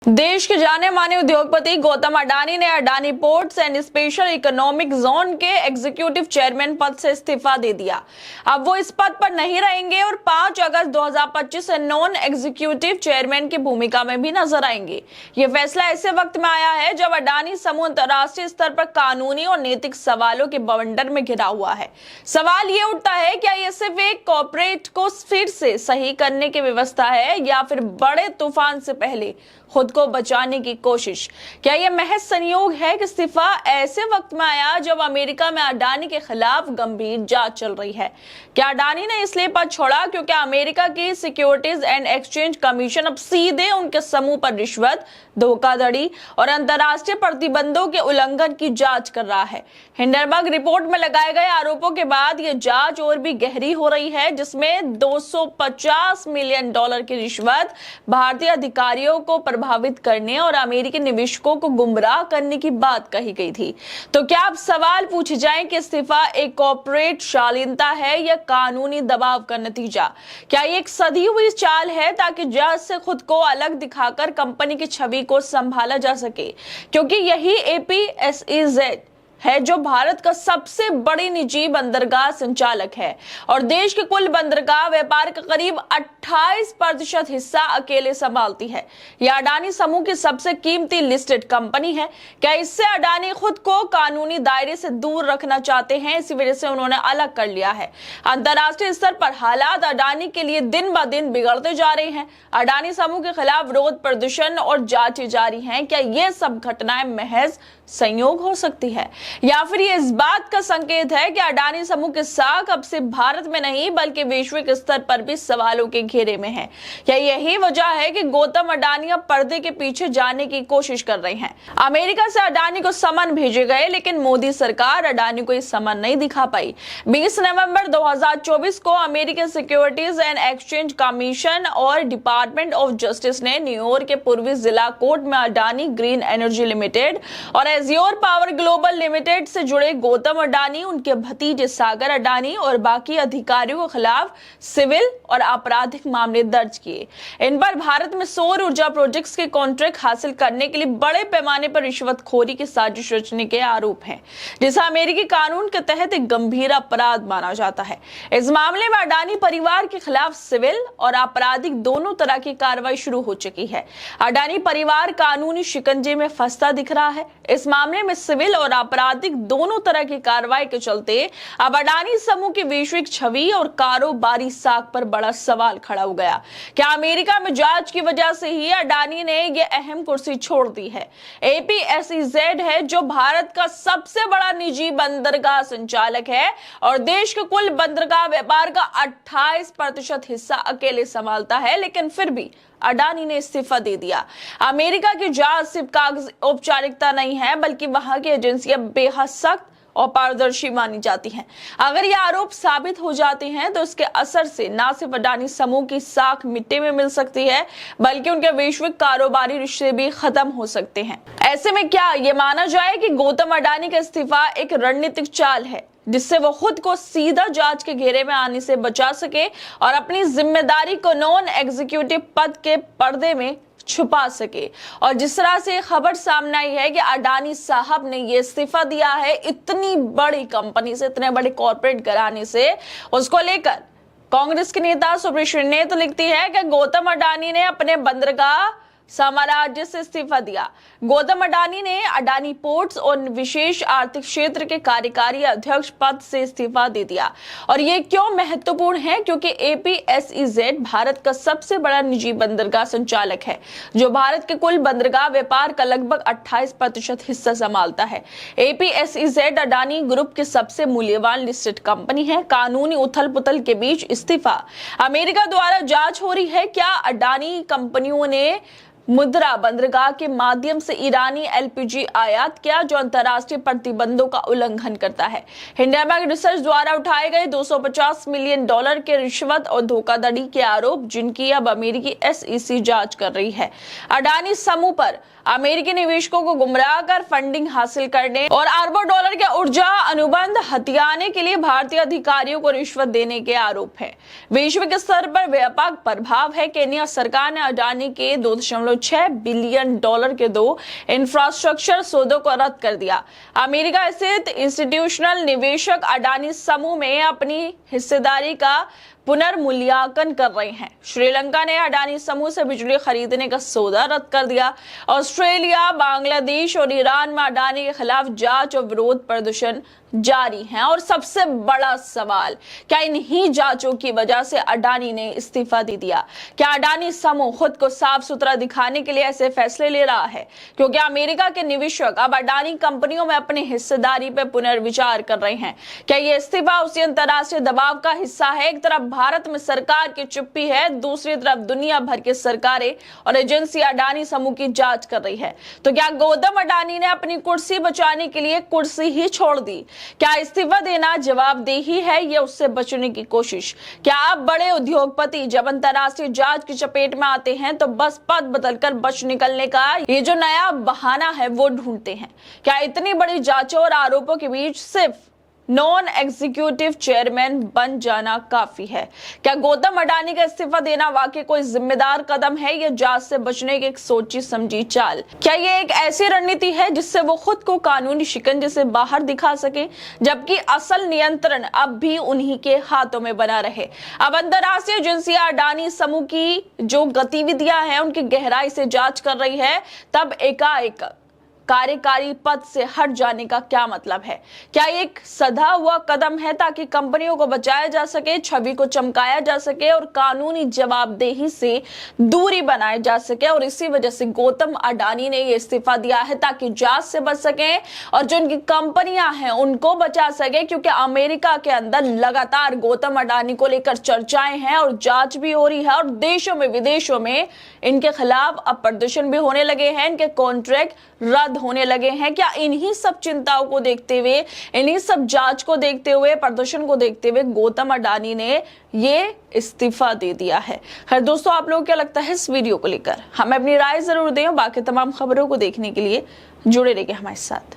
देश के जाने माने उद्योगपति गौतम अडानी ने Adani ports and special economic zone के एग्जीक्यूटिव चेयरमैन पद से इस्तीफा दे दिया। अब वो इस पद पर नहीं रहेंगे और 5 अगस्त 2025 से नॉन एग्जीक्यूटिव चेयरमैन की भूमिका में भी नजर आएंगे। ये फैसला ऐसे वक्त में आया है जब अडानी समूह अंतर्राष्ट्रीय स्तर पर कानूनी और नैतिक सवालों के बवंडर में घिरा हुआ है। सवाल ये उठता है, क्या ये सिर्फ एक कॉर्पोरेट को फिर से सही करने की व्यवस्था है या फिर बड़े तूफान से पहले खुद को बचाने की कोशिश? क्या यह महज संयोग है कि इस्तीफा ऐसे वक्त में आया जब अमेरिका में अडानी के खिलाफ गंभीर जांच चल रही है? क्या अडानी ने इसलिए पद छोड़ा क्योंकि अमेरिका की सिक्योरिटीज एंड एक्सचेंज कमीशन अब सीधे उनके समूह पर रिश्वत, धोखाधड़ी और अंतर्राष्ट्रीय प्रतिबंधों के उल्लंघन की जांच कर रहा है? हिंडनबर्ग रिपोर्ट में लगाए गए आरोपों के बाद यह जांच और भी गहरी हो रही है, जिसमें $250 मिलियन की रिश्वत, भारतीय अधिकारियों को प्रभावित करने और अमेरिकी निवेशकों को गुमराह करने की बात कही गई थी। तो क्या अब सवाल पूछे जाएं कि इस्तीफा एक कॉर्पोरेट शालीनता है या कानूनी दबाव का नतीजा? क्या ये एक सधी हुई चाल है ताकि जज से खुद को अलग दिखाकर कंपनी की छवि को संभाला जा सके? क्योंकि यही APSEZ है जो भारत का सबसे बड़ी निजी बंदरगाह संचालक है और देश के कुल बंदरगाह व्यापार का करीब 28% हिस्सा अकेले संभालती है। यह अडानी समूह की सबसे कीमती लिस्टेड कंपनी है। क्या इससे अडानी खुद को कानूनी दायरे से दूर रखना चाहते हैं, इसी वजह से उन्होंने अलग कर लिया है? अंतर्राष्ट्रीय स्तर पर हालात अडानी के लिए दिन ब दिन बिगड़ते जा रहे हैं। अडानी समूह के खिलाफ विरोध प्रदर्शन और जांचें जारी हैं। क्या ये सब घटनाएं महज संयोग हो सकती है या फिर ये इस बात का संकेत है कि अडानी समूह के साख अब सिर्फ भारत में नहीं बल्कि वैश्विक स्तर पर भी सवालों के घेरे में है? क्या यही वजह है कि गौतम अडानी अब पर्दे के पीछे जाने की कोशिश कर रहे हैं? अमेरिका से अडानी को समन भेजे गए, लेकिन मोदी सरकार अडानी को ये समन नहीं दिखा पाई। 20 नवंबर 2024 को अमेरिकी सिक्योरिटीज एंड एक्सचेंज कमीशन और डिपार्टमेंट ऑफ जस्टिस ने न्यूयॉर्क के पूर्वी जिला कोर्ट में अडानी ग्रीन एनर्जी लिमिटेड और एज्योर पावर ग्लोबल लिमिटेड से जुड़े गौतम अडानी, उनके भतीजे सागर अडानी और बाकी अधिकारियों के खिलाफ सिविल और आपराधिक मामले दर्ज किए। इन पर भारत में सौर ऊर्जा प्रोजेक्ट्स के कॉन्ट्रैक्ट हासिल करने के लिए बड़े पैमाने पर रिश्वतखोरी की साजिश रचने के आरोप हैं, जिसे अमेरिकी कानून के तहत एक गंभीर अपराध माना जाता है। इस मामले में अडानी परिवार के खिलाफ सिविल और आपराधिक दोनों तरह की कार्रवाई शुरू हो चुकी है। अडानी परिवार कानूनी शिकंजे में फंसता दिख रहा है। इस मामले में सिविल और आपराधिक दोनों तरह की कार्रवाई के चलते अब अडानी समूह की वैश्विक छवि और कारोबारी साख पर बड़ा सवाल खड़ा हो गया। क्या अमेरिका में जांच की वजह से ही अडानी ने यह अहम कुर्सी छोड़ दी है? APSEZ है जो भारत का सबसे बड़ा निजी बंदरगाह संचालक है और देश के कुल बंदरगाह व्यापार का 28% हिस्सा अकेले संभालता है, लेकिन फिर भी अडानी ने इस्तीफा दे दिया। अमेरिका की जांच सिर्फ कागजी औपचारिकता नहीं है, बल्कि वहां की एजेंसियां बेहद सख्त और पारदर्शी मानी जाती हैं। अगर ये आरोप साबित हो जाते हैं तो इसके असर से न सिर्फ अडानी समूह की साख मिट्टी में मिल सकती है, बल्कि उनके वैश्विक कारोबारी रिश्ते भी खत्म हो सकते हैं। ऐसे में क्या ये माना जाए कि गौतम अडानी का इस्तीफा एक रणनीतिक चाल है, जिससे वो खुद को सीधा जांच के घेरे में आने से बचा सके और अपनी जिम्मेदारी को नॉन एग्जीक्यूटिव पद के पर्दे में छुपा सके? और जिस तरह से खबर सामने आई है कि अडानी साहब ने ये इस्तीफा दिया है इतनी बड़ी कंपनी से, इतने बड़े कॉर्पोरेट घराने से, उसको लेकर कांग्रेस के नेता सुप्रीत ने तो लिखती है कि गौतम अडानी ने अपने बंदरगाह साम्राज्य से इस्तीफा दिया। गौतम अडानी ने अडानी पोर्ट्स और विशेष आर्थिक क्षेत्र के कार्यकारी अध्यक्ष पद से इस्तीफा दे दिया। और ये क्यों महत्वपूर्ण है? क्योंकि APSEZ भारत का सबसे बड़ा निजी बंदरगाह संचालक है जो भारत के कुल बंदरगाह व्यापार का लगभग 28% हिस्सा संभालता है। APSEZ अडानी ग्रुप की सबसे मूल्यवान लिस्टेड कंपनी है। कानूनी उथल पुथल के बीच इस्तीफा अमेरिका द्वारा जांच हो रही है। क्या अडानी कंपनियों ने मुद्रा बंदरगाह के माध्यम से ईरानी LPG आयात किया, जो अंतर्राष्ट्रीय प्रतिबंधों का उल्लंघन करता है? हिंडनबर्ग रिसर्च द्वारा उठाए गए $250 मिलियन के रिश्वत और धोखाधड़ी के आरोप, जिनकी अब अमेरिकी SEC जांच कर रही है। अडानी समूह पर अमेरिकी निवेशकों को गुमराह कर फंडिंग हासिल करने और अरबों डॉलर के ऊर्जा अनुबंध हथियाने के लिए भारतीय अधिकारियों को रिश्वत देने के आरोप है। वैश्विक स्तर पर व्यापक प्रभाव है। केन्या सरकार ने अडानी के 2.6 बिलियन डॉलर के 2 इंफ्रास्ट्रक्चर सौदों को रद्द कर दिया। अमेरिका स्थित इंस्टीट्यूशनल निवेशक अडानी समूह में अपनी हिस्सेदारी का पुनर्मूल्यांकन कर रहे हैं। श्रीलंका ने अडानी समूह से बिजली खरीदने का सौदा रद्द कर दिया। ऑस्ट्रेलिया, बांग्लादेश और ईरान में अडानी के खिलाफ जांच और विरोध प्रदर्शन जारी है। और सबसे बड़ा सवाल, क्या इन्हीं जांचों की वजह से अडानी ने इस्तीफा दे दिया? क्या अडानी समूह खुद को साफ सुथरा दिखाने के लिए ऐसे फैसले ले रहा है क्योंकि अमेरिका के निवेशक अब अडानी कंपनियों में अपनी हिस्सेदारी पर पुनर्विचार कर रहे हैं? क्या ये इस्तीफा उसी अंतर्राष्ट्रीय दबाव का हिस्सा है? एक तरफ भारत में सरकार की चुप्पी है, दूसरी तरफ दुनिया भर की सरकारें और एजेंसी अडानी समूह की जांच कर रही है। तो क्या गौतम अडानी ने अपनी कुर्सी बचाने के लिए कुर्सी ही छोड़ दी? क्या इस्तीफा देना जवाबदेही है या उससे बचने की कोशिश? क्या आप बड़े उद्योगपति जब अंतर्राष्ट्रीय जांच की चपेट में आते हैं तो बस पद बदलकर बच निकलने का ये जो नया बहाना है वो ढूंढते हैं? क्या इतनी बड़ी जांचों और आरोपों के बीच सिर्फ नॉन एग्जीक्यूटिव चेयरमैन बन जाना काफी है? क्या गौतम अडानी का इस्तीफा देना वाकई कोई जिम्मेदार कदम है या जांच से बचने की एक सोची समझी चाल? क्या ये एक ऐसी रणनीति है जिससे वो खुद को कानूनी शिकंजे से बाहर दिखा सके जबकि असल नियंत्रण अब भी उन्हीं के हाथों में बना रहे? अब अंतर्राष्ट्रीय एजेंसियां अडानी समूह की जो गतिविधियां हैं उनकी गहराई से जांच कर रही है, तब एकाएक कार्यकारी पद से हट जाने का क्या मतलब है? क्या ये एक सधा हुआ कदम है ताकि कंपनियों को बचाया जा सके, छवि को चमकाया जा सके और कानूनी जवाबदेही से दूरी बनाई जा सके? और इसी वजह से गौतम अडानी ने ये इस्तीफा दिया है ताकि जांच से बच सके और जो उनकी कंपनियां हैं उनको बचा सके, क्योंकि अमेरिका के अंदर लगातार गौतम अडानी को लेकर चर्चाएं हैं और जांच भी हो रही है और देशों में विदेशों में इनके खिलाफ अब प्रदर्शन भी होने लगे हैं, इनके कॉन्ट्रैक्ट रद्द होने लगे हैं। क्या इन्हीं सब चिंताओं को देखते हुए, इन्हीं सब जांच को देखते हुए, प्रदर्शन को देखते हुए गौतम अडानी ने ये इस्तीफा दे दिया है? खैर दोस्तों, आप लोगों को क्या लगता है इस वीडियो को लेकर? हमें अपनी राय जरूर दें। बाकी तमाम खबरों को देखने के लिए जुड़े रहिए हमारे साथ।